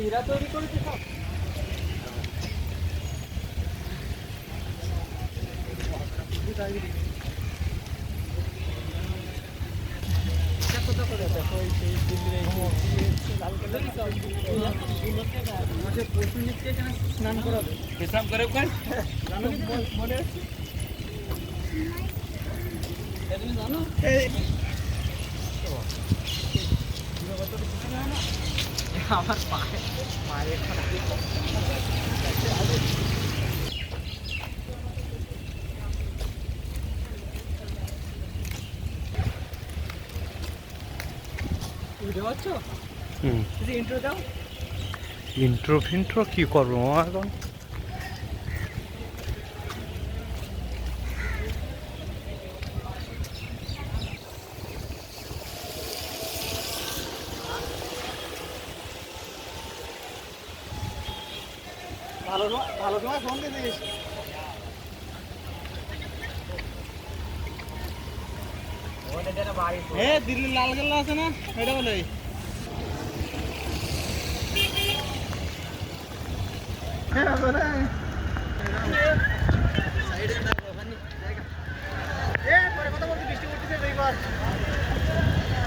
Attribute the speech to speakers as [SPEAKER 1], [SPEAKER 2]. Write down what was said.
[SPEAKER 1] এরা তৈরি করেছে সব। কত করে দেখো সেই দিল্লির পশু নিচ্ছে এখানে স্নান করাবে পেশাব করে মনে আছে জানো আমার পায়ে ভিডিও আছো? ইন্ট্রো দাও।
[SPEAKER 2] ইন্ট্রো কি করবো এখন?
[SPEAKER 1] ভালো ভালো সময় ফোন দিয়ে দিস। দিল্লির লালকেল্লা আছে না, এটা বলে